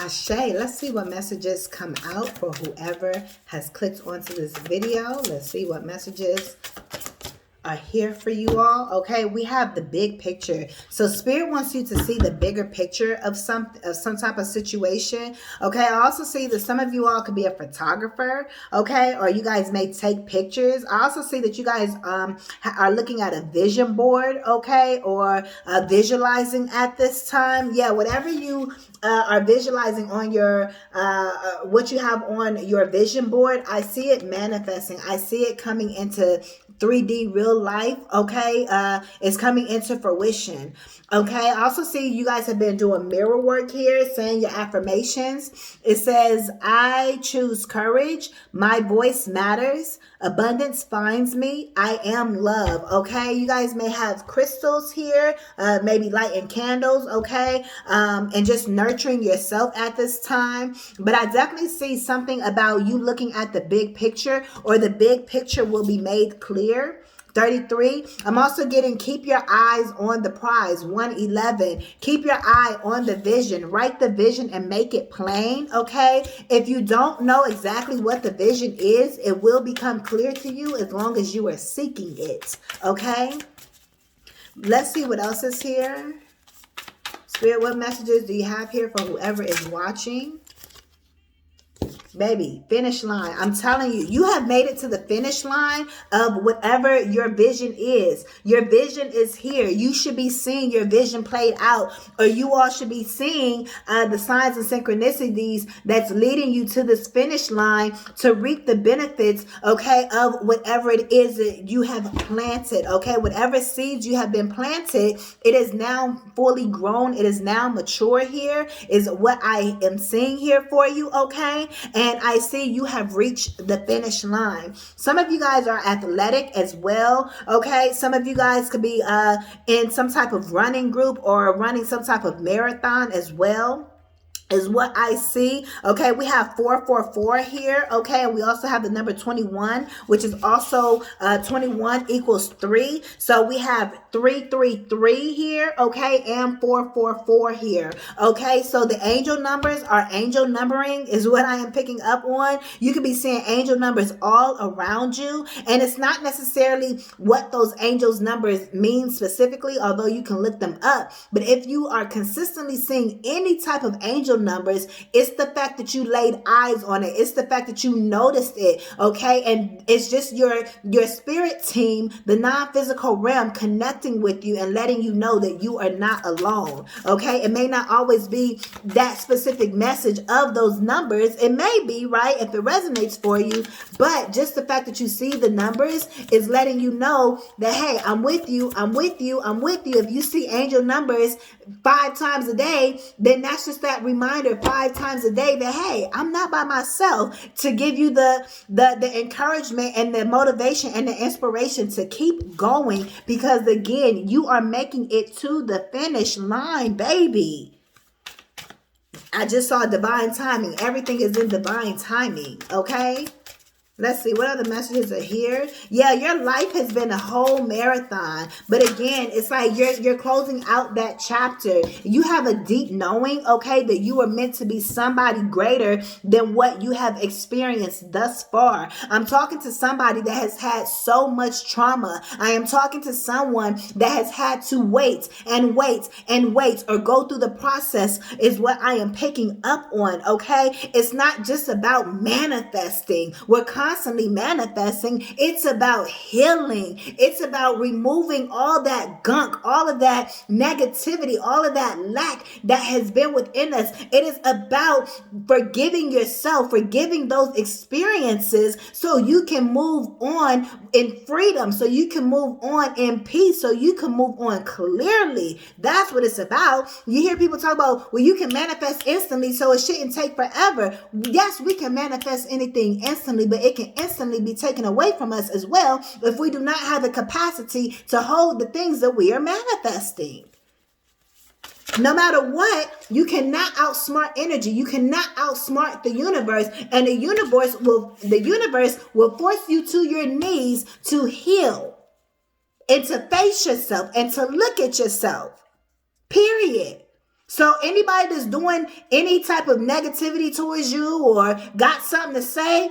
Ashe, let's see what messages come out for whoever has clicked onto this video. Let's see what messages are here for you all. Okay, we have the big picture. So Spirit wants you to see the bigger picture of some type of situation. Okay, I also see that some of you all could be a photographer, okay, or you guys may take pictures. I also see that you guys are looking at a vision board, okay, or visualizing at this time. Yeah, whatever you are visualizing on your what you have on your vision board, I see it manifesting. I see it coming into 3D real life, okay? It's coming into fruition, okay? I also see you guys have been doing mirror work here, saying your affirmations. It says, I choose courage. My voice matters. Abundance finds me. I am love, okay? You guys may have crystals here, maybe lighting candles, okay? And just nurturing yourself at this time. But I definitely see something about you looking at the big picture, or the big picture will be made clear. 33. I'm also getting keep your eyes on the prize. 111. Keep your eye on the vision. Write the vision and make it plain, okay? If you don't know exactly what the vision is, it will become clear to you as long as you are seeking it, okay? Let's see what else is here. Spirit, what messages do you have here for whoever is watching? Baby, finish line. I'm telling you, you have made it to the finish line of whatever your vision is. Your vision is here. You should be seeing your vision played out, or you all should be seeing the signs and synchronicities that's leading you to this finish line to reap the benefits, okay, of whatever it is that you have planted, okay? Whatever seeds you have been planted, it is now fully grown. It is now mature here, is what I am seeing here for you, okay? And I see you have reached the finish line. Some of you guys are athletic as well, okay? Some of you guys could be in some type of running group or running some type of marathon as well, is what I see. Okay, we have 444 here. Okay, and we also have the number 21, which is also 21 equals 3. So we have 333 here, okay, and 444 here. Okay, so the angel numbers are angel numbering is what I am picking up on. You could be seeing angel numbers all around you, and it's not necessarily what those angels numbers mean specifically, although you can look them up. But if you are consistently seeing any type of angel numbers, it's the fact that you laid eyes on it. It's the fact that you noticed it, okay? And it's just your spirit team, the non-physical realm, connecting with you and letting you know that you are not alone, okay? It may not always be that specific message of those numbers. It may be, right, if it resonates for you, but just the fact that you see the numbers is letting you know that, hey, I'm with you, I'm with you, I'm with you. If you see angel numbers 5 times a day, then that's just that reminder 5 times a day that, hey, I'm not by myself, to give you the encouragement and the motivation and the inspiration to keep going, because again, you are making it to the finish line, baby. I just saw divine timing. Everything is in divine timing, okay? Let's see, what other messages are here? Yeah, your life has been a whole marathon. But again, it's like you're closing out that chapter. You have a deep knowing, okay, that you are meant to be somebody greater than what you have experienced thus far. I'm talking to somebody that has had so much trauma. I am talking to someone that has had to wait and wait and wait, or go through the process, is what I am picking up on, okay? It's not just about manifesting. We're constantly manifesting. It's about healing. It's about removing all that gunk, all of that negativity, all of that lack that has been within us. It is about forgiving yourself, forgiving those experiences, so you can move on in freedom, so you can move on in peace, so you can move on clearly. That's what it's about. You hear people talk about, well, you can manifest instantly, so it shouldn't take forever. Yes, we can manifest anything instantly, but it can instantly be taken away from us as well if we do not have the capacity to hold the things that we are manifesting. No matter what, you cannot outsmart energy. You cannot outsmart the universe, and the universe will force you to your knees to heal and to face yourself and to look at yourself. Period. So anybody that's doing any type of negativity towards you or got something to say,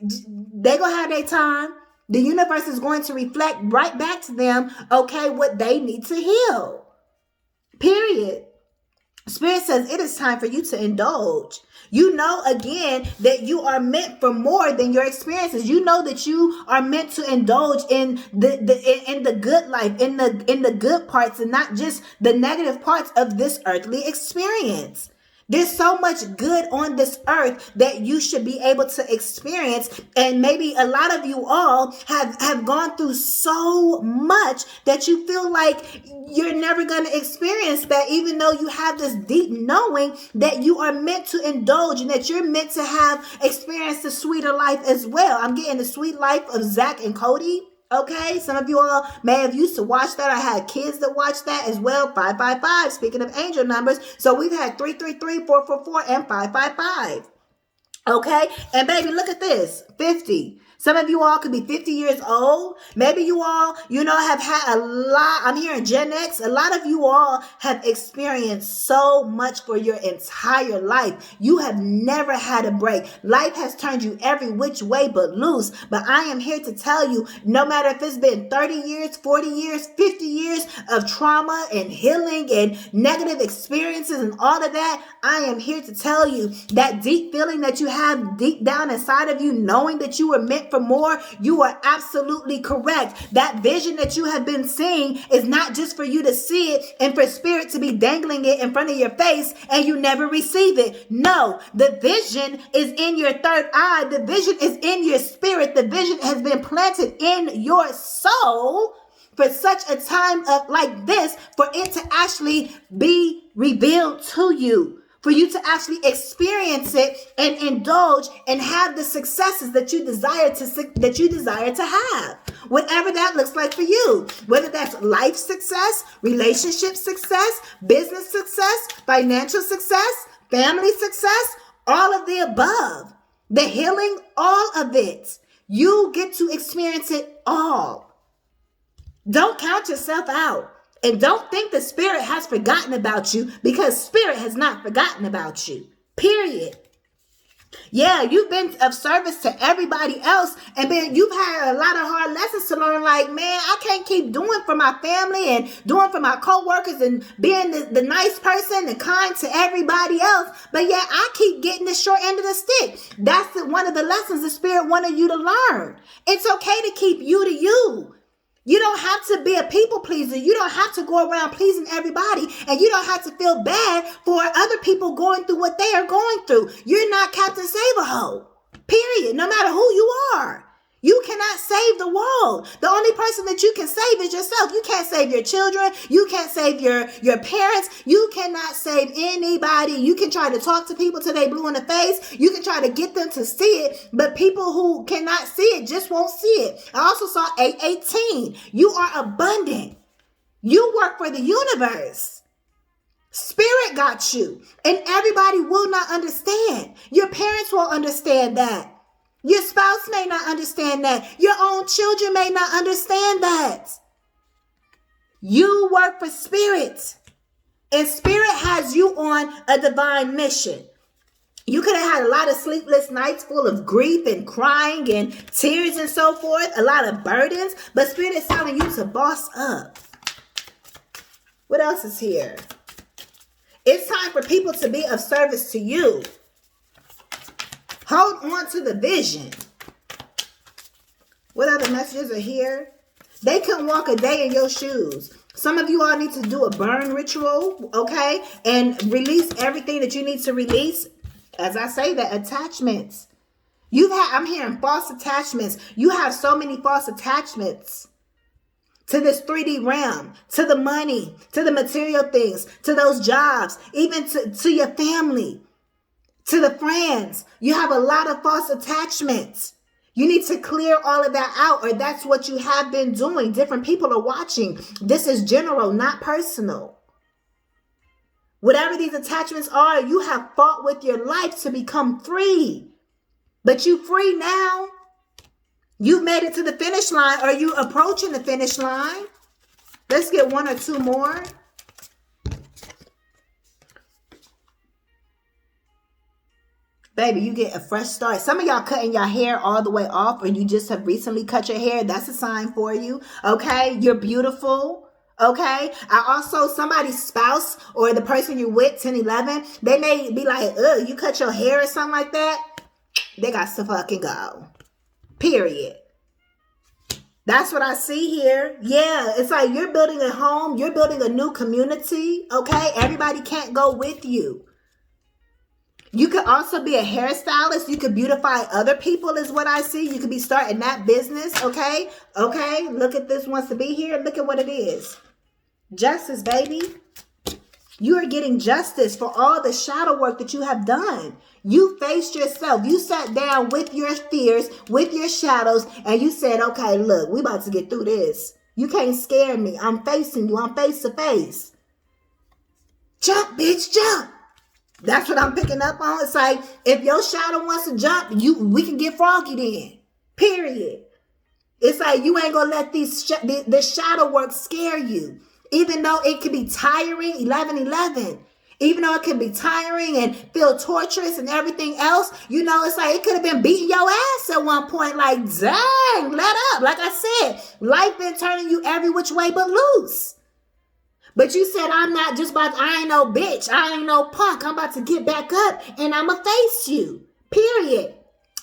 they're going to have their time. The universe is going to reflect right back to them, okay, what they need to heal. Period. Spirit says it is time for you to indulge. You know, again, that you are meant for more than your experiences. You know that you are meant to indulge in the good life, in the good parts, and not just the negative parts of this earthly experience. There's so much good on this earth that you should be able to experience. And maybe a lot of you all have gone through so much that you feel like you're never going to experience that, even though you have this deep knowing that you are meant to indulge and that you're meant to have experienced the sweeter life as well. I'm getting the sweet life of Zach and Cody. Okay, some of you all may have used to watch that. I had kids that watched that as well. 555, speaking of angel numbers. So we've had 333, 444, and 555. Okay, and baby, look at this, 50. Some of you all could be 50 years old. Maybe you all, have had a lot. I'm hearing Gen X. A lot of you all have experienced so much for your entire life. You have never had a break. Life has turned you every which way but loose. But I am here to tell you, no matter if it's been 30 years, 40 years, 50 years of trauma and healing and negative experiences and all of that, I am here to tell you that deep feeling that you have deep down inside of you, knowing that you were meant for more, you are absolutely correct. That vision that you have been seeing is not just for you to see it and for spirit to be dangling it in front of your face and you never receive it. No, the vision is in your third eye. The vision is in your spirit. The vision has been planted in your soul for such a time of like this, for it to actually be revealed to you. For you to actually experience it and indulge and have the successes that you desire to have. Whatever that looks like for you. Whether that's life success, relationship success, business success, financial success, family success, all of the above. The healing, all of it. You get to experience it all. Don't count yourself out. And don't think the spirit has forgotten about you, because spirit has not forgotten about you. Period. Yeah, you've been of service to everybody else, and then you've had a lot of hard lessons to learn. Like, man, I can't keep doing for my family and doing for my coworkers and being the nice person and kind to everybody else. But yeah, I keep getting the short end of the stick. That's one of the lessons the spirit wanted you to learn. It's okay to keep you to you. You don't have to be a people pleaser. You don't have to go around pleasing everybody. And you don't have to feel bad for other people going through what they are going through. You're not Captain Save-A-Ho. Period. No matter who you are. You cannot save the world. The only person that you can save is yourself. You can't save your children. You can't save your parents. You cannot save anybody. You can try to talk to people till they blue in the face. You can try to get them to see it, but people who cannot see it just won't see it. I also saw 818. You are abundant. You work for the universe. Spirit got you, and everybody will not understand. Your parents won't understand that. Your spouse may not understand that. Your own children may not understand that. You work for spirit, and spirit has you on a divine mission. You could have had a lot of sleepless nights full of grief and crying and tears and so forth, a lot of burdens, but spirit is telling you to boss up. What else is here? It's time for people to be of service to you. Hold on to the vision. What other messages are here? They couldn't walk a day in your shoes. Some of you all need to do a burn ritual, okay? And release everything that you need to release. As I say, the attachments. I'm hearing false attachments. You have so many false attachments to this 3D realm, to the money, to the material things, to those jobs, even to your family. To the friends, you have a lot of false attachments. You need to clear all of that out, or that's what you have been doing. Different people are watching. This is general, not personal. Whatever these attachments are, you have fought with your life to become free. But you free now. You've made it to the finish line. Are you approaching the finish line? Let's get one or two more. Baby, you get a fresh start. Some of y'all cutting your hair all the way off, or you just have recently cut your hair. That's a sign for you. Okay? You're beautiful. Okay? I also, somebody's spouse or the person you're with, 10, 11, they may be like, ugh, you cut your hair or something like that. They got to fucking go. Period. That's what I see here. Yeah, it's like you're building a home. You're building a new community. Okay? Everybody can't go with you. You could also be a hairstylist. You could beautify other people is what I see. You could be starting that business, okay? Okay, look at this wants to be here. Look at what it is. Justice, baby. You are getting justice for all the shadow work that you have done. You faced yourself. You sat down with your fears, with your shadows, and you said, okay, look, we about to get through this. You can't scare me. I'm facing you. I'm face to face. Jump, bitch, jump. That's what I'm picking up on. It's like, if your shadow wants to jump, we can get froggy then. Period. It's like, you ain't gonna let the shadow work scare you. Even though it can be tiring, 11-11. Even though it can be tiring and feel torturous and everything else, you know, it's like it could have been beating your ass at one point. Like, dang, let up. Like I said, life been turning you every which way but loose. But you said, I ain't no bitch. I ain't no punk. I'm about to get back up and I'ma face you. Period.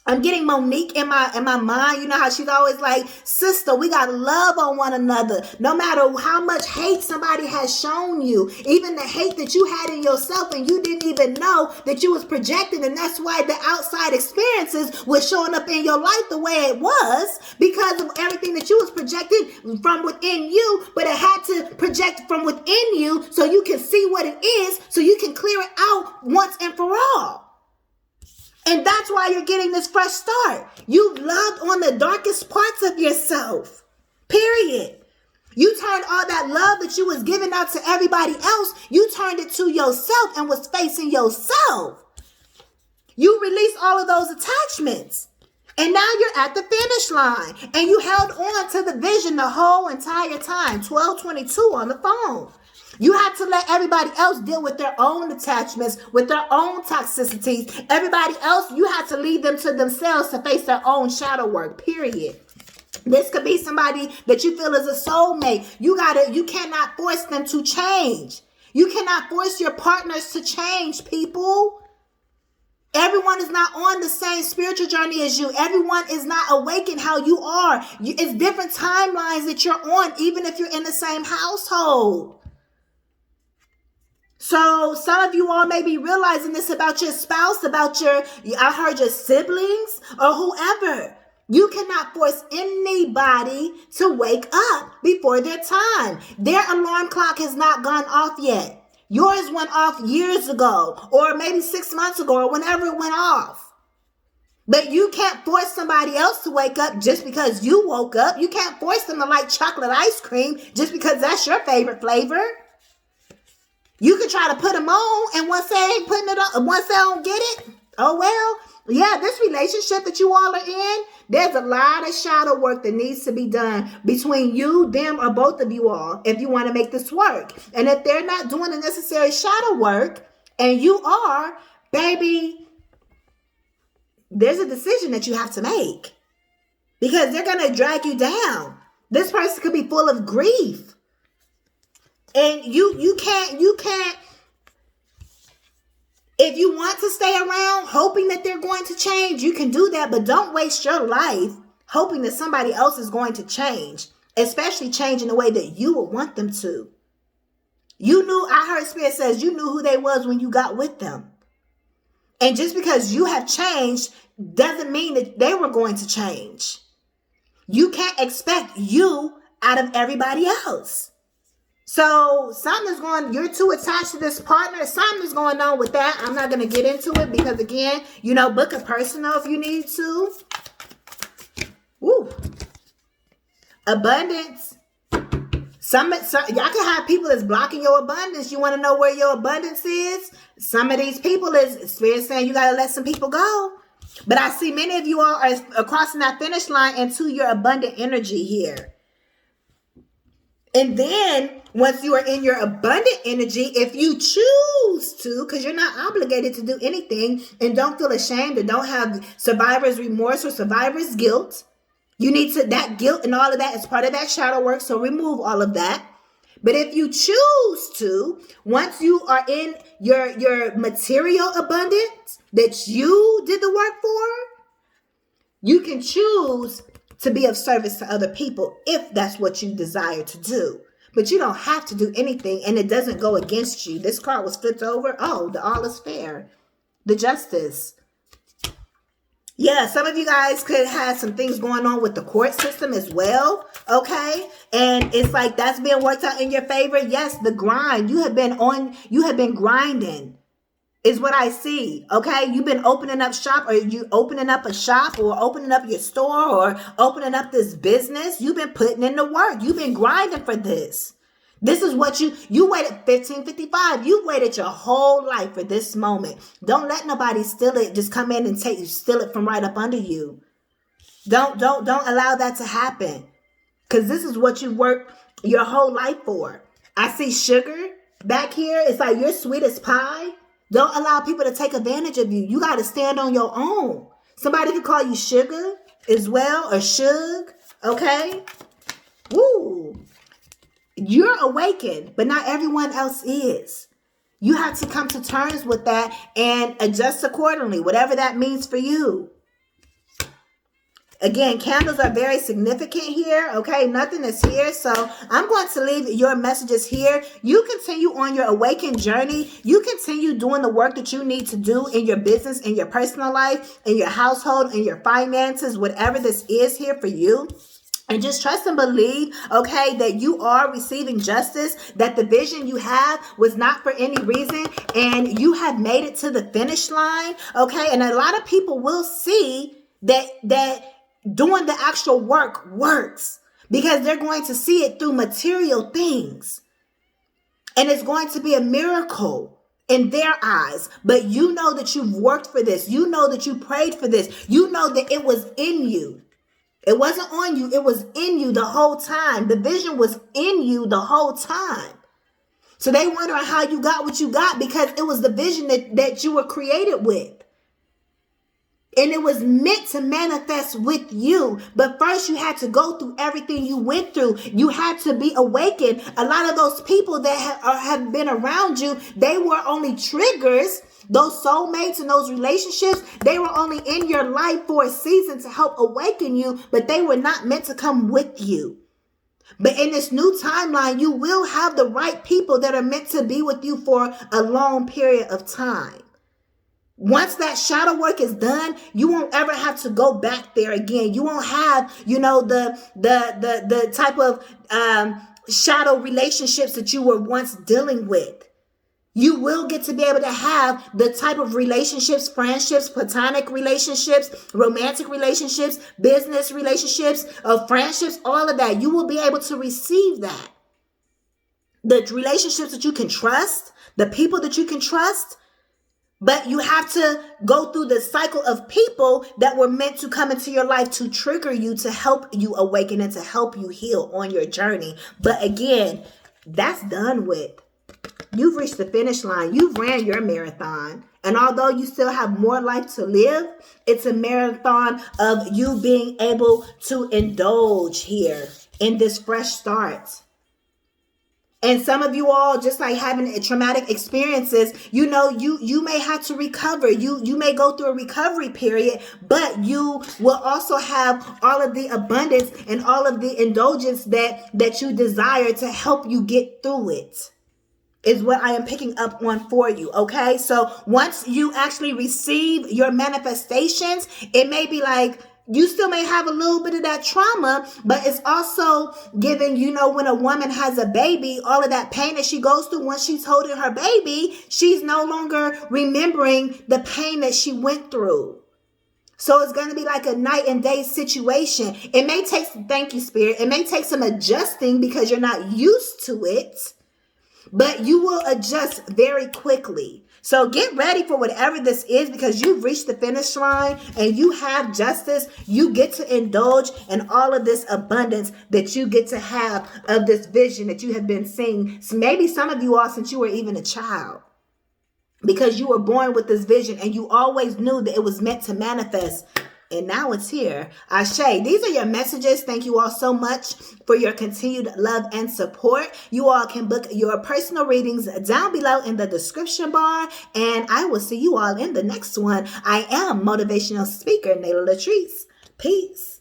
I'm getting Monique in my mind. You know how she's always like, sister, we got to love on one another. No matter how much hate somebody has shown you, even the hate that you had in yourself and you didn't even know that you was projecting. And that's why the outside experiences was showing up in your life the way it was, because of everything that you was projecting from within you. But it had to project from within you so you can see what it is, so you can clear it out once and for all. And that's why you're getting this fresh start. You loved on the darkest parts of yourself. Period. You turned all that love that you was giving out to everybody else, you turned it to yourself and was facing yourself. You released all of those attachments. And now you're at the finish line. And you held on to the vision the whole entire time. 1222 on the phone. You had to let everybody else deal with their own attachments, with their own toxicities. Everybody else, you had to leave them to themselves to face their own shadow work, period. This could be somebody that you feel is a soulmate. You cannot force them to change. You cannot force your partners to change, people. Everyone is not on the same spiritual journey as you. Everyone is not awakened how you are. It's different timelines that you're on, even if you're in the same household. So some of you all may be realizing this about your spouse, I heard your siblings or whoever. You cannot force anybody to wake up before their time. Their alarm clock has not gone off yet. Yours went off years ago, or maybe 6 months ago, or whenever it went off. But you can't force somebody else to wake up just because you woke up. You can't force them to like chocolate ice cream just because that's your favorite flavor. You could try to put them on, and once they ain't putting it on, once they don't get it, oh well. Yeah, this relationship that you all are in, there's a lot of shadow work that needs to be done between you, them, or both of you all if you want to make this work. And if they're not doing the necessary shadow work, and you are, baby, there's a decision that you have to make. Because they're going to drag you down. This person could be full of grief. And you can't, if you want to stay around hoping that they're going to change, you can do that, but don't waste your life hoping that somebody else is going to change, especially change in the way that you would want them to. I heard Spirit says you knew who they was when you got with them. And just because you have changed doesn't mean that they were going to change. You can't expect you out of everybody else. So you're too attached to this partner. Something's going on with that. I'm not going to get into it because, again, book a personal if you need to. Woo. Abundance. Y'all can have people that's blocking your abundance. You want to know where your abundance is? Some of these people is Spirit saying you got to let some people go. But I see many of you all are crossing that finish line into your abundant energy here. And then once you are in your abundant energy, if you choose to, because you're not obligated to do anything, and don't feel ashamed or don't have survivor's remorse or survivor's guilt, you need to, that guilt and all of that is part of that shadow work. So remove all of that. But if you choose to, once you are in your material abundance that you did the work for, you can choose to be of service to other people if that's what you desire to do. But you don't have to do anything, and it doesn't go against you. This card was flipped over. Oh, the all is fair. The justice. Yeah, some of you guys could have some things going on with the court system as well, okay? And it's like that's being worked out in your favor. Yes, the grind. You have been grinding is what I see, okay? You've been opening up shop, or you opening up a shop, or opening up your store, or opening up this business. You've been putting in the work. You've been grinding for this. This is what you waited 1555. You waited your whole life for this moment. Don't let nobody steal it. Just come in and steal it from right up under you. Don't allow that to happen. Because this is what you worked your whole life for. I see sugar back here. It's like you're sweet as pie. Don't allow people to take advantage of you. You got to stand on your own. Somebody could call you sugar as well, or shug. Okay? Woo. You're awakened, but not everyone else is. You have to come to terms with that and adjust accordingly, whatever that means for you. Again, candles are very significant here, okay? Nothing is here, so I'm going to leave your messages here. You continue on your awakened journey. You continue doing the work that you need to do in your business, in your personal life, in your household, in your finances, whatever this is here for you. And just trust and believe, okay, that you are receiving justice, that the vision you have was not for any reason, and you have made it to the finish line, okay? And a lot of people will see that doing the actual work works, because they're going to see it through material things. And it's going to be a miracle in their eyes. But you know that you've worked for this. You know that you prayed for this. You know that it was in you. It wasn't on you. It was in you the whole time. The vision was in you the whole time. So they wonder how you got what you got, because it was the vision that you were created with. And it was meant to manifest with you. But first you had to go through everything you went through. You had to be awakened. A lot of those people that have been around you, they were only triggers. Those soulmates and those relationships, they were only in your life for a season to help awaken you, but they were not meant to come with you. But in this new timeline, you will have the right people that are meant to be with you for a long period of time. Once that shadow work is done, you won't ever have to go back there again. You won't have, the type of shadow relationships that you were once dealing with. You will get to be able to have the type of relationships, friendships, platonic relationships, romantic relationships, business relationships, friendships, all of that. You will be able to receive that. The relationships that you can trust, the people that you can trust. But you have to go through the cycle of people that were meant to come into your life to trigger you, to help you awaken and to help you heal on your journey. But again, that's done with. You've reached the finish line. You've ran your marathon. And although you still have more life to live, it's a marathon of you being able to indulge here in this fresh start. And some of you all, just like having traumatic experiences, you may have to recover. You may go through a recovery period, but you will also have all of the abundance and all of the indulgence that you desire to help you get through it. Is what I am picking up on for you, okay? So once you actually receive your manifestations, it may be like you still may have a little bit of that trauma, but it's also giving, when a woman has a baby, all of that pain that she goes through once she's holding her baby, she's no longer remembering the pain that she went through. So it's going to be like a night and day situation. It may take, thank you, Spirit. It may take some adjusting because you're not used to it. But you will adjust very quickly. So get ready for whatever this is, because you've reached the finish line and you have justice. You get to indulge in all of this abundance that you get to have of this vision that you have been seeing. So maybe some of you all since you were even a child, because you were born with this vision and you always knew that it was meant to manifest. And now it's here. Ashe, these are your messages. Thank you all so much for your continued love and support. You all can book your personal readings down below in the description bar. And I will see you all in the next one. I am motivational speaker Nala Latrice. Peace.